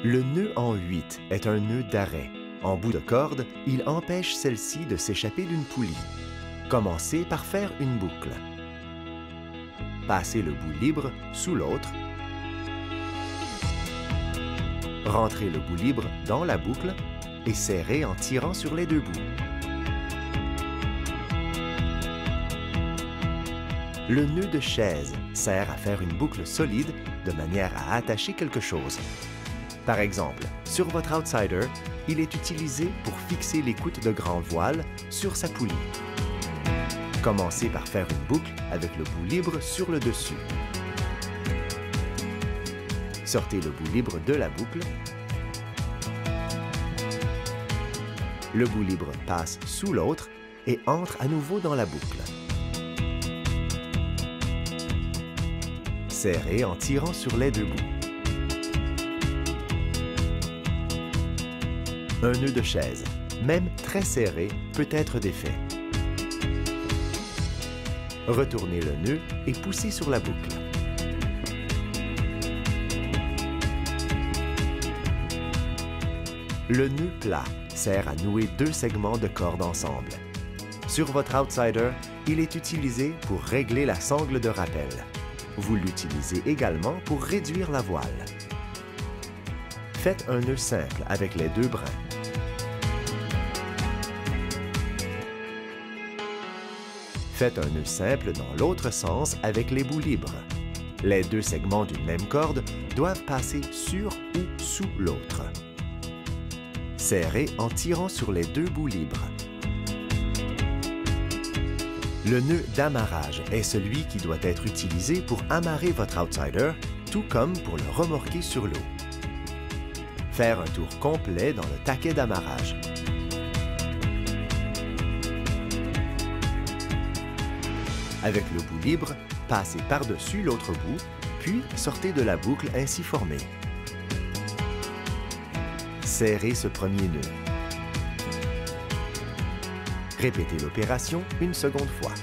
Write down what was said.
Le nœud en 8 est un nœud d'arrêt. En bout de corde, il empêche celle-ci de s'échapper d'une poulie. Commencez par faire une boucle. Passez le bout libre sous l'autre. Rentrez le bout libre dans la boucle et serrez en tirant sur les deux bouts. Le nœud de chaise sert à faire une boucle solide de manière à attacher quelque chose. Par exemple, sur votre outsider, il est utilisé pour fixer l'écoute de grande voile sur sa poulie. Commencez par faire une boucle avec le bout libre sur le dessus. Sortez le bout libre de la boucle. Le bout libre passe sous l'autre et entre à nouveau dans la boucle. Serrez en tirant sur les deux bouts. Un nœud de chaise, même très serré, peut être défait. Retournez le nœud et poussez sur la boucle. Le nœud plat sert à nouer deux segments de corde ensemble. Sur votre outsider, il est utilisé pour régler la sangle de rappel. Vous l'utilisez également pour réduire la voile. Faites un nœud simple avec les deux brins. Faites un nœud simple dans l'autre sens avec les bouts libres. Les deux segments d'une même corde doivent passer sur ou sous l'autre. Serrez en tirant sur les deux bouts libres. Le nœud d'amarrage est celui qui doit être utilisé pour amarrer votre outsider, tout comme pour le remorquer sur l'eau. Faire un tour complet dans le taquet d'amarrage. Avec le bout libre, passez par-dessus l'autre bout, puis sortez de la boucle ainsi formée. Serrez ce premier nœud. Répétez l'opération une seconde fois.